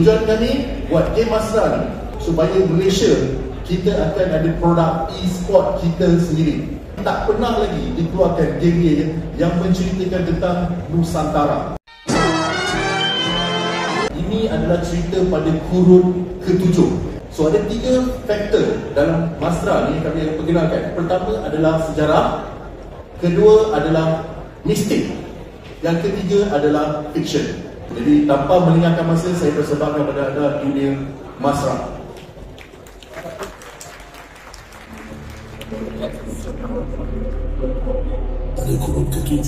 Tujuan kami buat game Masra ni supaya Malaysia kita akan ada produk e-sport kita sendiri. Tak pernah lagi dikeluarkan game yang menceritakan tentang Nusantara. Ini adalah cerita pada kurun ke-7. So ada 3 faktor dalam Masra ni kami akan perkenalkan. Pertama adalah sejarah, kedua adalah mistik, yang ketiga adalah fiction. Jadi tanpa melengahkan masa, saya persembahkan kepada anda dunia Masra. Pada kurun ke-7,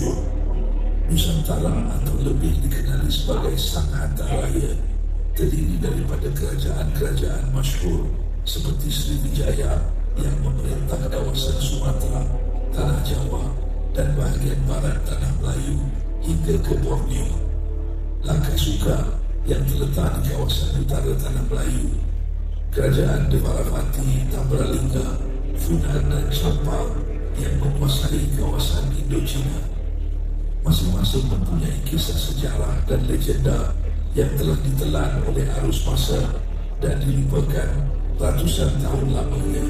Nusantara atau lebih dikenali sebagai Sang Hantar Raya terdiri daripada kerajaan-kerajaan masyhur seperti Sriwijaya yang memerintah kawasan Sumatera, Tanah Jawa dan bahagian barat Tanah Melayu hingga ke Borneo. Langkasuka yang terletak di kawasan utara Tanah Melayu, kerajaan Dwaravati, Tambralinga, Funan dan Champal yang menguasai kawasan Indochina. Masing-masing mempunyai kisah sejarah dan legenda yang telah ditelan oleh arus masa dan dilupakan ratusan tahun lamanya.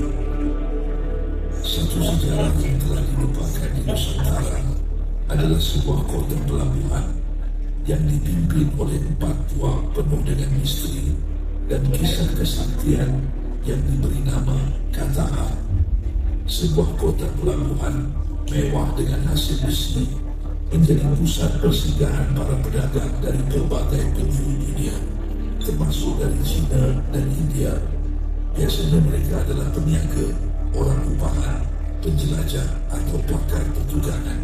Satu sejarah yang telah dilupakan di Nusantara adalah sebuah kota pelabuhan yang dipimpin oleh 4 puak penuh dengan misteri dan kisah kesaktian yang diberi nama Kataha. Sebuah kota pelabuhan mewah dengan hasil besi menjadi pusat persinggahan para pedagang dari berbagai penjuru dunia, termasuk dari China dan India. Biasanya mereka adalah peniaga, orang upahan, penjelajah atau pakar petugangan.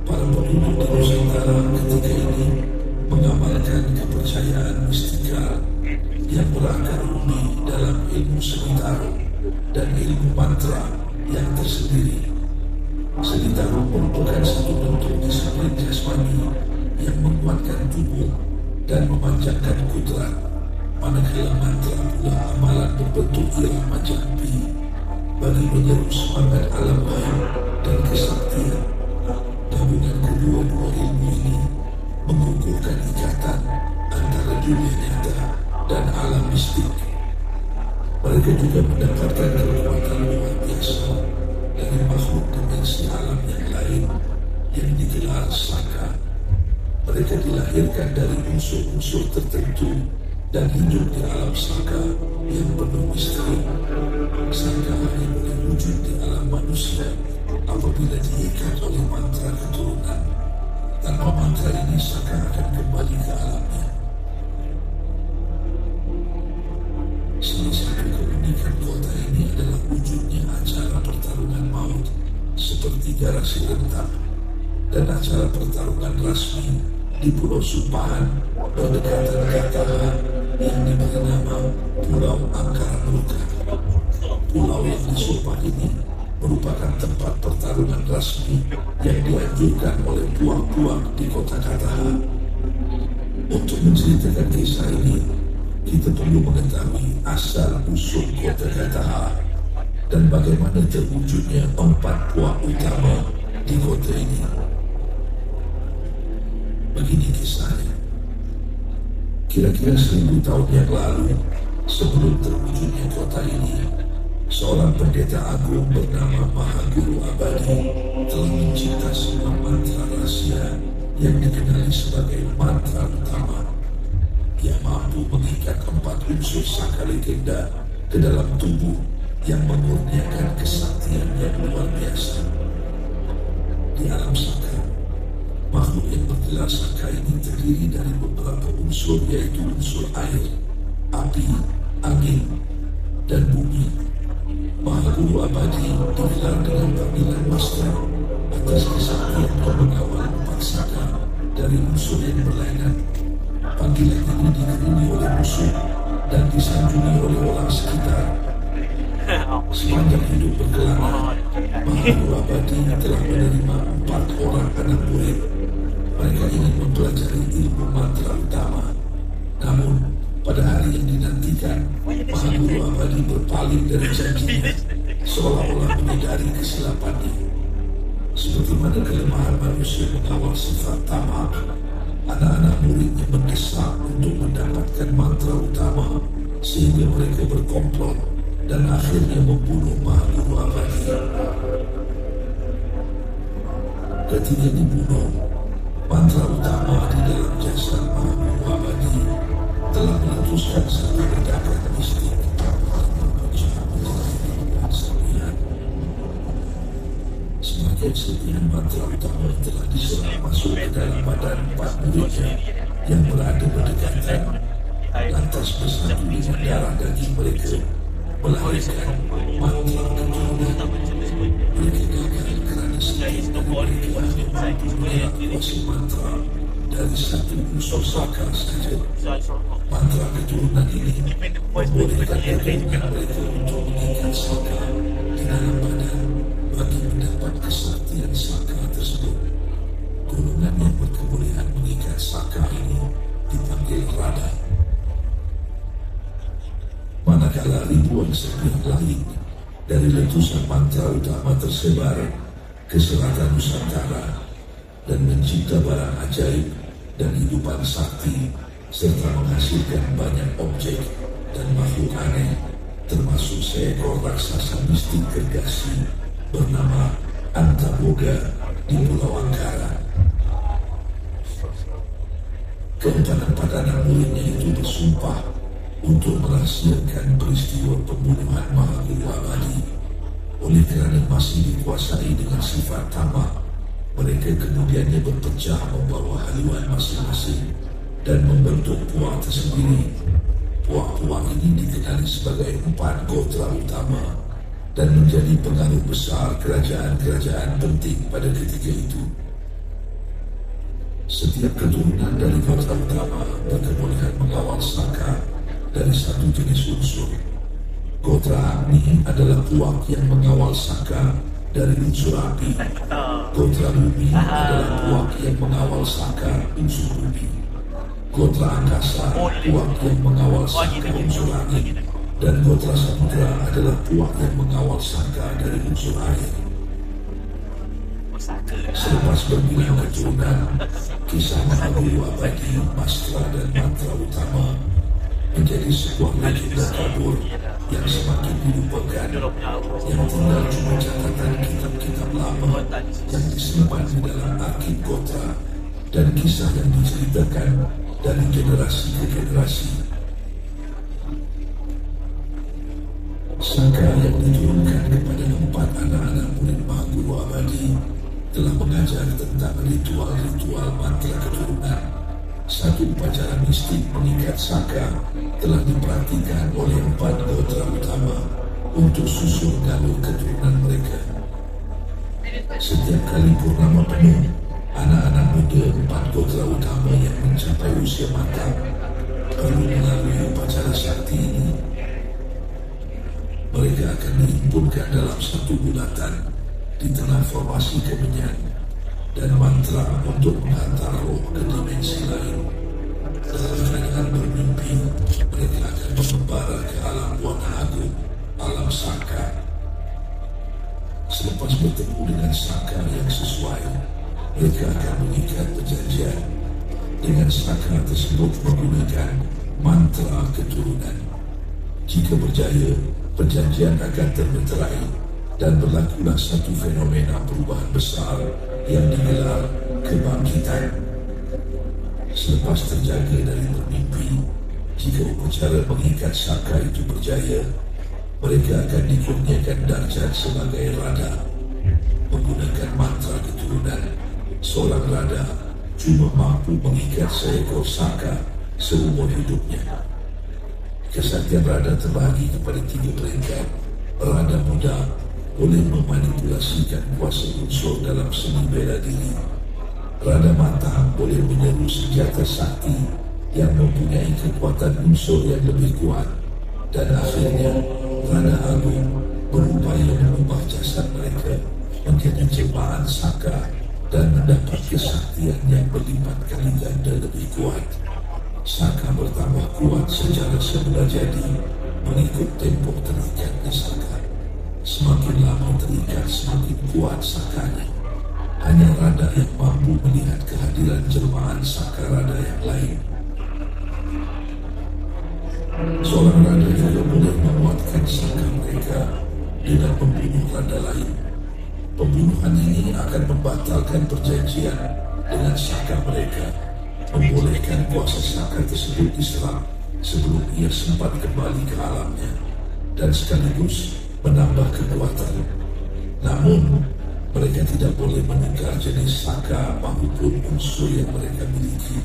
Para penduduk di Nusantara ketika ini mengamalkan kepercayaan mistikal yang berakar umbi dalam ilmu Sengitaro dan ilmu mantra yang tersendiri. Sengitaro merupakan satu bentuk disiplin jasmani yang menguatkan tubuh dan memanjangkan kudrat, manakala mantra pula amalan berbentuk irama jampi bagi menyeru semangat alam lain dan kesaktian. Gabungan kedua-dua ilmu ini mengukuhkan ikatan antara dunia nyata dan alam mistik. Mereka juga mendapatkan kekuatan luar biasa dari makhluk dimensi alam yang lain yang digelar Saka. Mereka dilahirkan dari unsur-unsur tertentu dan hidup di alam Saka yang penuh misteri. Saka hanya boleh wujud di alam manusia apabila diikat oleh mantra keturunan. Tanpa mantra ini, Saka akan kembali ke alamnya. Salah satu keunikan kota ini adalah wujudnya acara pertarungan maut seperti garasi rentak dan acara pertarungan rasmi di Pulau Sumpahan berdekatan Kataha yang diberi nama Pulau Angkara Murka. Pulau yang disumpah ini merupakan tempat pertarungan rasmi yang dianjurkan oleh puak-puak di kota Kataha. Untuk menceritakan kisah ini, kita perlu mengetahui asal-usul kota Kataha dan bagaimana terwujudnya 4 puak utama di kota ini. Begini kisahnya. Kira-kira 1000 tahun yang lalu, sebelum terwujudnya kota ini, seorang pendeta agung bernama Mahaguru Abadi telah mencipta sebuah mantra rahasia yang dikenali sebagai mantra utama. Ia mampu mengikat 4 unsur Saka legenda ke dalam tubuh yang memurniakan kesaktian yang luar biasa. Di alam Saka, makhluk yang bergelar Saka ini terdiri dari beberapa unsur, yaitu unsur air, api, angin, dan bumi. Mahaguru Abadi digelar dengan panggilan Master atas kesaktian yang mengawal 4 Saka dari unsur yang berlainan. Panggilan ini diterima oleh musuh dan disanjungi oleh orang sekitar. Sepanjang hidup berkelana, Mahaguru Abadi telah menerima 4 orang anak murid. Mereka ingin mempelajari ilmu mantra utama. Namun, pada hari yang dinantikan, Mahaguru Abadi berpaling dari janjinya, seolah-olah menyadari kesilapannya. Seperti mana kelemahan manusia mengawal sifat tamak, anak-anak muridnya mendesak berkomplot dan akhirnya membunuh Mahaguru Abadi. Ketika dibunuh, mantra utama di dalam jasad Mahaguru Abadi telah meletuskan satu ledakan mistik yang memecah menjadi serpihan. Semakin serpihan mantra utama telah diserap masuk ke dalam badan 4 muridnya yang berada berdekatan, lantas bersatu dengan darah daging mereka melahirkan mantra keturunan. Mereka gagal kerana sedikit dari mereka mampu mengelak kuasa mantra dari satu unsur saka saja. Mantra keturunan ini membolehkan keturunan mereka untuk mengikat saka di dalam badan bagi mendapat kesaktian saka tersebut. Golongan yang berkebolehan mengikat saka ini dipanggil Rada. Manakala ribuan serpihan lain dari letusan mantra utama tersebar ke selatan Nusantara dan mencipta barang ajaib dan hidupan sakti serta menghasilkan banyak objek dan makhluk aneh, termasuk seekor raksasa mistik gergasi bernama Antaboga di Pulau Angkara. Keempat anak muridnya itu bersumpah untuk merahasiakan peristiwa pembunuhan Mahaguru Abadi. Oleh kerana masih dikuasai dengan sifat tamak, mereka kemudiannya berpecah membawa haluan masing-masing dan membentuk puak tersendiri. Puak-puak ini dikenali sebagai 4 gotra utama dan menjadi pengaruh besar kerajaan-kerajaan penting pada ketika itu. Setiap keturunan dari gotra utama berkebolehan mengawal saka dari satu jenis unsur. Gotra Agni adalah puak yang mengawal saka dari unsur api. Gotra Bumi adalah puak yang mengawal saka unsur bumi. Gotra Angkasa puak yang mengawal saka unsur angin. Dan Gotra Samudra adalah puak yang mengawal saka dari unsur air. Selepas berbilang keturunan, kisah Mahaguru Abadi, Mastra dan mantra utama menjadi sebuah legenda kabur yang semakin dilupakan, yang tinggal cuma catatan kitab-kitab lama yang disimpan di dalam arsip gotra dan kisah yang diceritakan dari generasi ke generasi. Saka yang diturunkan kepada 4 anak-anak murid Mahaguru Abadi telah mengajar tentang ritual-ritual mantra keturunan. Satu upacara mistik mengikat saka telah diperhatikan oleh 4 gotra utama untuk susun galur keturunan mereka. Setiap kali purnama penuh, anak-anak muda 4 gotra utama yang mencapai usia matang perlu melalui upacara sakti ini. Mereka akan dihimpunkan dalam satu bulatan di tengah formasi kemenyan dan mantra untuk menghantar roh ke dimensi lain. Dalam keadaan bermimpi, mereka akan mengembara ke alam Buana Agung, alam saka. Selepas bertemu dengan saka yang sesuai, mereka akan mengikat perjanjian. Dengan saka tersebut menggunakan mantra keturunan. Jika berjaya, perjanjian akan termeterai dan berlakulah satu fenomena perubahan besar yang digelar kebangkitan. Selepas terjaga dari bermimpi, jika upacara mengikat saka itu berjaya, mereka akan dikurniakan darjat sebagai Rada. Menggunakan mantra keturunan, seorang Rada cuma mampu mengikat seekor saka seumur hidupnya. Kesaktian Rada terbagi kepada 3 peringkat. Rada muda boleh memanipulasikan kuasa unsur dalam seni bela diri. Rada matang boleh menyeru senjata sakti yang mempunyai kekuatan unsur yang lebih kuat. Dan akhirnya, Rada Agung berupaya mengubah jasad mereka menjadi ciptaan saka dan mendapat kesaktian yang berlipat kali ganda lebih kuat. Saka bertambah kuat secara semula jadi mengikut tempoh terikatnya saka. Semakin lama terikat, semakin kuat sakanya. Hanya Rada yang mampu melihat kehadiran jelmaan saka Rada yang lain. Seorang Rada juga boleh membuat mengalahkan saka mereka dengan membunuh raja lain. Pembunuhan ini akan membatalkan perjanjian dengan saka mereka, membolehkan kuasa saka tersebut diserang sebelum ia sempat kembali ke alamnya, dan sekaligus menambah kekuatan. Namun, mereka tidak boleh menukar jenis saka maupun unsur yang mereka miliki.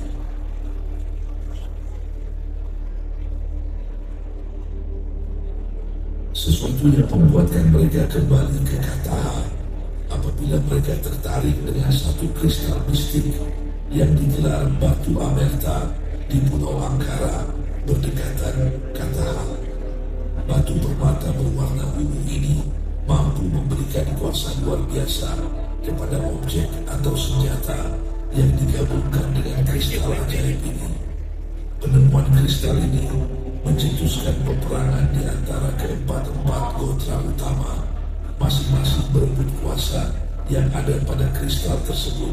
Sesuatu yang membuatkan mereka kembali ke Kataha apabila mereka tertarik dengan satu kristal mistik yang digelar batu Amerta di Pulau Angkara berdekatan Kataha. Batu permata berwarna ungu ini mampu memberikan kuasa luar biasa kepada objek atau senjata yang digabungkan dengan kristal ajaib ini. Penemuan kristal ini mencetuskan peperangan di antara keempat gotra utama, masing-masing berebut kuasa yang ada pada kristal tersebut.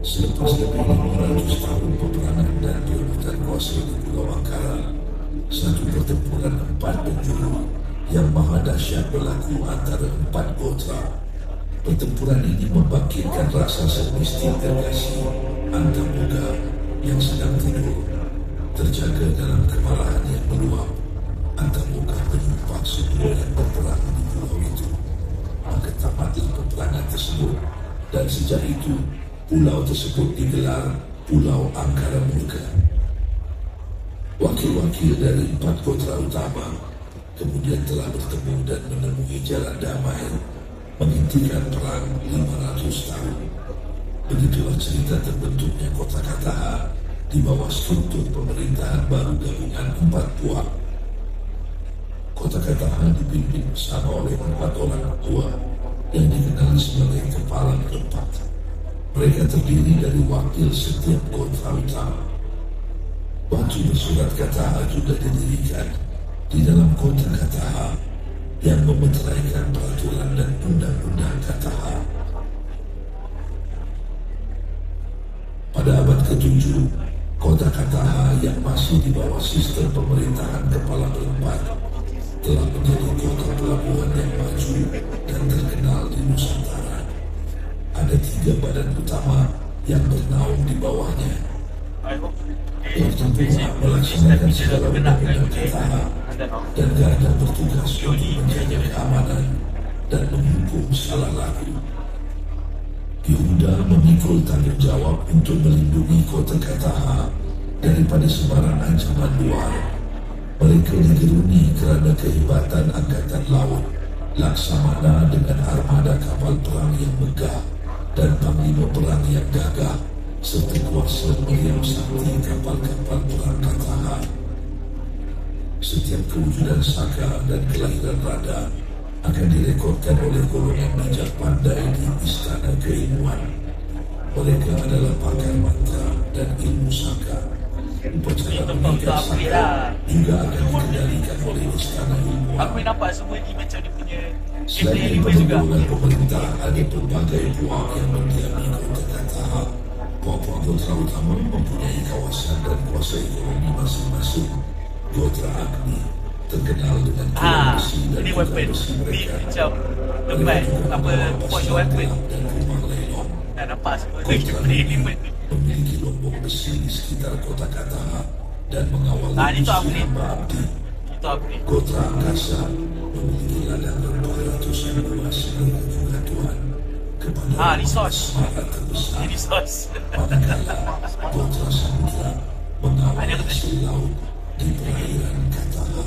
Selepas lebih 500 tahun peperangan dan perebutan kuasa di Pulau Angkara, satu pertempuran 4 penjuru yang maha dahsyat berlaku antara 4 gotra. Pertempuran ini membangkitkan rasa mistik gergasi Antaboga yang sedang tidur, terjaga dalam kemarahan yang meluap. Antaboga menyumpah semua yang berperang di pulau itu. Maka tamatlah peperangan tersebut, dan sejak itu pulau tersebut digelar Pulau Angkara Murka. Wakil-wakil dari 4 gotra utama kemudian telah bertemu dan menemui jalan damai, menghentikan perang 500 tahun. Begitulah cerita terbentuknya kota Kataha di bawah struktur pemerintahan baru gabungan 4 puak. Kota Kataha dipimpin bersama oleh 4 orang tua yang dikenali sebagai kepala berempat. Mereka terdiri dari wakil setiap gotra utama. Batu bersurat Kataha juga didirikan di dalam kota Kataha yang memeteraikan peraturan dan undang-undang Kataha. Pada abad ke-7, kota Kataha yang masih di bawah sistem pemerintahan kepala berempat telah menjadi kota pelabuhan yang maju dan terkenal di Nusantara. Ada 3 badan utama yang bernaung di bawahnya. Yang pertama melaksanakan segala undang-undang Kataha, dan garda bertugas untuk menjaga keamanan dan menghukum salah laku. Yehuda memikul tanggung jawab untuk melindungi kota Kataha daripada sebarang ancaman luar. Mereka digeruni kerana kehebatan angkatan laut, Laksamana dengan armada kapal perang yang megah dan panglima perang yang gagah, serta kuasa meriam sakti kapal-kapal perang Kataha. Setiap kewujudan saka dan kelahiran rada akan direkodkan oleh golongan bijak pandai di Istana Keilmuan. Mereka adalah pakar mantra dan ilmu saka. Upacara menikah saka juga akan dikendalikan oleh Istana Ilmuwan. Aku nampak semua ni macam dia punya Selain pertolongan pemerintah, ada pelbagai puak yang mendiami kota Kataha. Puak-puak gotra utama mempunyai kawasan dan kuasa ekonomi masing-masing. Gotra Agni terkenal dengan kilang besi dan ini juga weapon besi ni mereka. macam tempat apa puas weapon. Dan rumah lelong. Dah nampak semua Gotra ni ini ni memiliki lombok besi di sekitar kota Kataha dan mengawal ini tu apa industri ni? hamba abdi. Itu apa ni? Gotra Angkasa memiliki ladang berpuluh-ratus luas kegatuan kepada resource. semangat terbesar. Ini sos. Manakala Gotra Samudra mengawal Ada betul. hasil laut di perairan Kataha.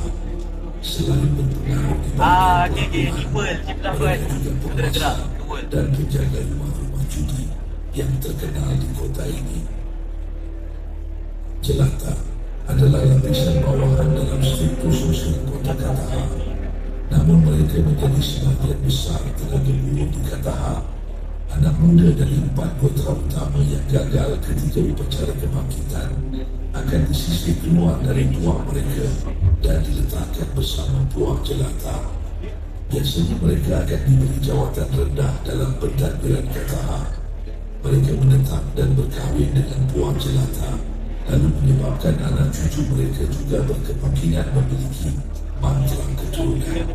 Selain berpengaruh di Okay, ni world je pula kan. mereka juga Gerak-gerak, penguasa the world. dan penjaga rumah-rumah judi yang terkenal di kota ini. Jelata adalah lapisan bawahan dalam struktur sosial kota Kataha. Namun mereka menjadi sebagian besar tenaga buruh di Kataha. Anak muda dari 4 gotra utama yang gagal ketika upacara kebangkitan akan disisir keluar dari puak mereka dan diletakkan bersama puak jelata. Biasanya mereka akan diberi jawatan rendah dalam pentadbiran Kataha. Mereka menetap dan berkahwin dengan puak jelata lalu menyebabkan anak cucu mereka juga berkemungkinan memiliki mantra keturunan.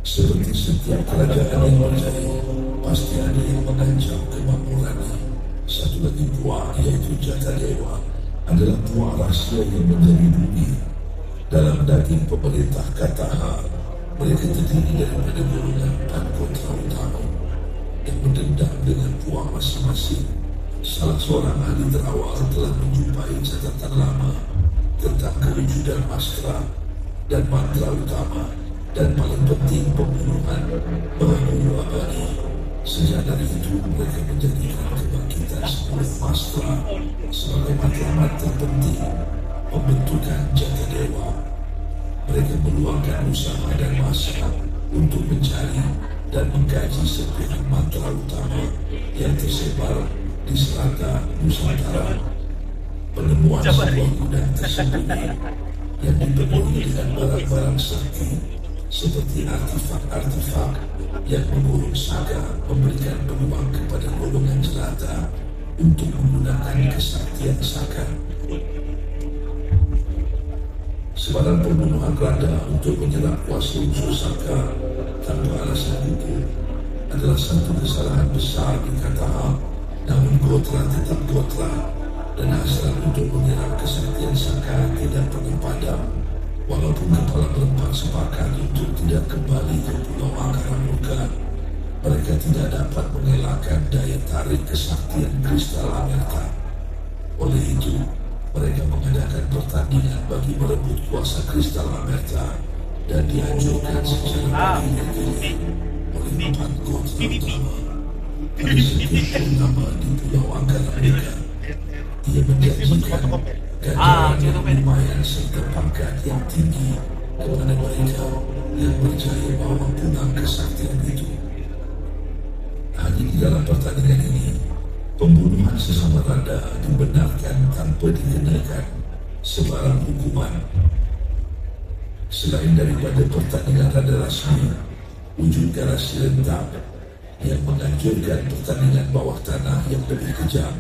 Seperti setiap kerajaan yang berjaya, pasti ada yang mengancam kemakmurannya. Satu lagi buah, yaitu jatah dewa, adalah buah rahasia yang menjadi bumi. Dalam daging pemerintah Kataha, mereka terdiri daripada golongan 4 kontra utama yang berdendam dengan buah masing-masing. Salah seorang ahli terawal telah menjumpai catatan lama tentang kewujudan Astra dan mantra utama, dan paling penting pembunuhan penghulu abadi. Sejak dari itu mereka menjadikan kebangkitan sebelum Astra sebagai matlamat terpenting pembentukan jatah dewa. Mereka meluangkan usaha dan masa untuk mencari dan mengkaji serpihan mantra utama yang tersebar di selatan Nusantara. Penemuan sebuah gudang tersembunyi yang dipenuhi dengan barang-barang sakti seperti artifak-artifak yang mengurung saga memberikan peluang kepada golongan jelata untuk menggunakan kesaktian saka. Sebarang pembunuhan rada untuk menyerap kuasa unsur saka tanpa alasan hukum adalah satu kesalahan besar di Kataha. Namun Gotra tetap Gotra, dan hasrat untuk menyerap kesaktian saka tidak pernah padam. Walaupun kepala berempat sepakat untuk tidak kembali ke Pulau Akaramurka, mereka tidak dapat mengelakkan daya tarik kesaktian kristal Amerta. Oleh itu, mereka mengadakan pertandingan bagi merebut kuasa kristal Amerta dan dianjurkan secara berdiri oleh 4 Gotra utama. Pada setiap purnama di Pulau Akaramurka, ia menjanjikan ganjaran yang lumayan serta pangkat yang tinggi kepada mereka yang percaya bahawa pulang kesaktian itu. Hanya di dalam pertandingan ini, pembunuhan sesama rada dibenarkan tanpa dikenakan sebarang hukuman. Selain daripada pertandingan rada rasmi, wujud garasi rentap yang menganjurkan pertandingan bawah tanah yang lebih kejam.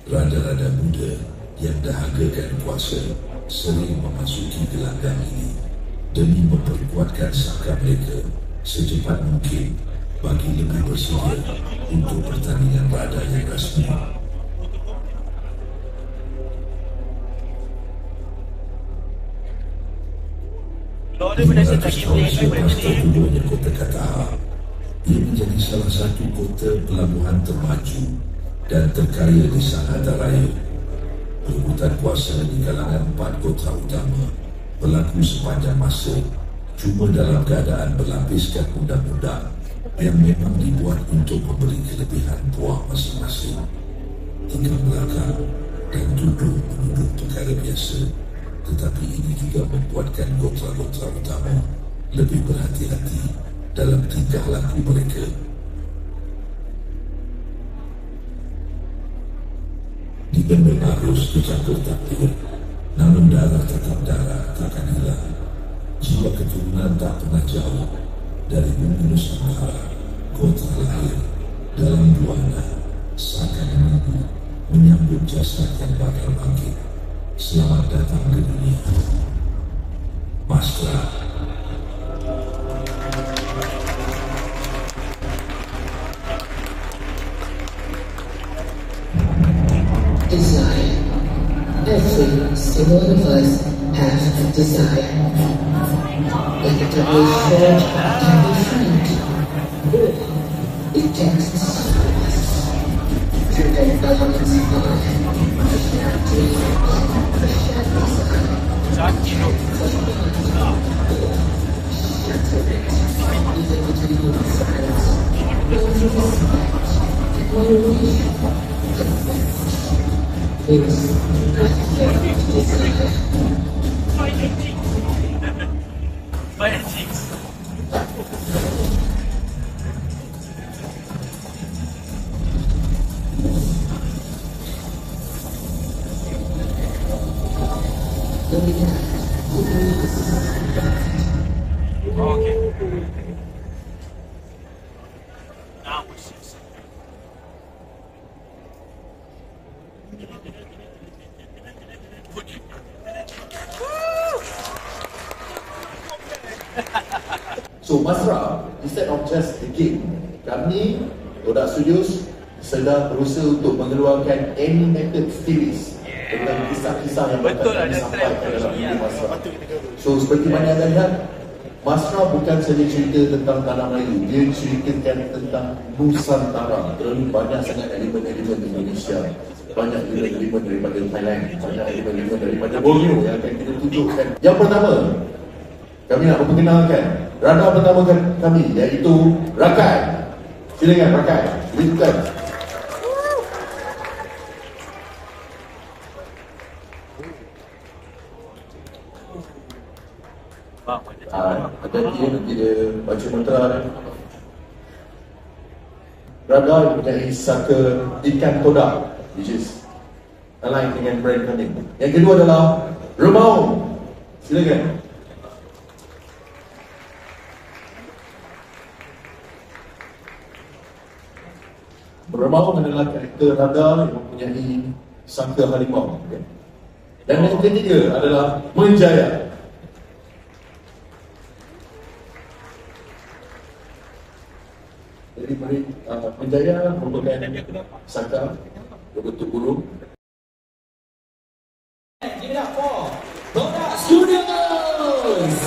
Rada-rada muda yang dahagakan kuasa sering memasuki gelanggang ini demi memperkuatkan saka mereka secepat mungkin bagi lebih bersedia untuk pertandingan rada yang rasmi. Ratus tahun selepas terbunuhnya kota Kataha, ia menjadi salah satu kota pelabuhan termaju dan terkaya di Sanada Raya. Perebutan kuasa di kalangan 4 kota utama berlaku sepanjang masa, cuma dalam keadaan berlapiskan undang-undang yang memang dibuat untuk memberi kelebihan buah masing-masing. Hingga belakang dan tuduh menuduh perkara biasa, tetapi ini juga membuatkan kota-kota utama lebih berhati-hati dalam tingkah laku mereka. Dibendung arus dicampur takdir, namun darah tetap darah, takkan hilang. Jiwa keturunan tak pernah jauh dari bumi Nusantara. Gotra lahir dalam buana, seakan menunggu menyambut jasad yang bakal bangkit. Selamat datang ke dunia, Mastra. Desire. Every single one of us has a desire. It can be shared, can be freed, or it takes us through the elements of life. A shared dream, a shared desire. Sakit tu. Even between silence, no respect, no relief. It's a shared desire. Banyak chicks. Okay. Now we see. So Masra, instead of just a game, kami Kodak Studios sedang berusaha untuk mengeluarkan animated series tentang kisah-kisah yang Betul akan ada disampaikan trend dalam tu. video Masra. So seperti mana anda lihat, Masra bukan saja cerita tentang tanah Melayu, dia ceritakan tentang Nusantara. Terlalu banyak sangat elemen-elemen Indonesia. Banyak elemen daripada Thailand, banyak elemen daripada Borneo yang akan kita tunjukkan. Yang pertama, kami nak memperkenalkan radar pertama kami, iaitu Rakai. Silakan Rakai, tunjukkan. Ada dia nanti dia baca mantra. Radar mempunyai saka ikan todak, which is align dengan brand kami. Yang kedua adalah Remau. Silakan. Remau adalah karakter radar yang mempunyai sangka harimau. Dan yang ketiga adalah Menjaya. Jadi Menjaya merupakan sangka berbentuk burung. Give it up for Kodak Studios.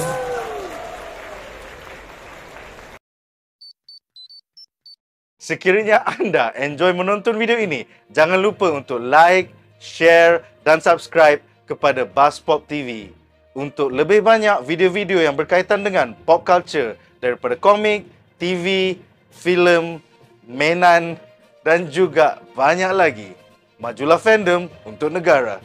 Sekiranya anda enjoy menonton video ini, jangan lupa untuk like, share dan subscribe kepada Buzzpop TV untuk lebih banyak video-video yang berkaitan dengan pop culture daripada komik, TV, filem, mainan dan juga banyak lagi. Majulah fandom untuk negara.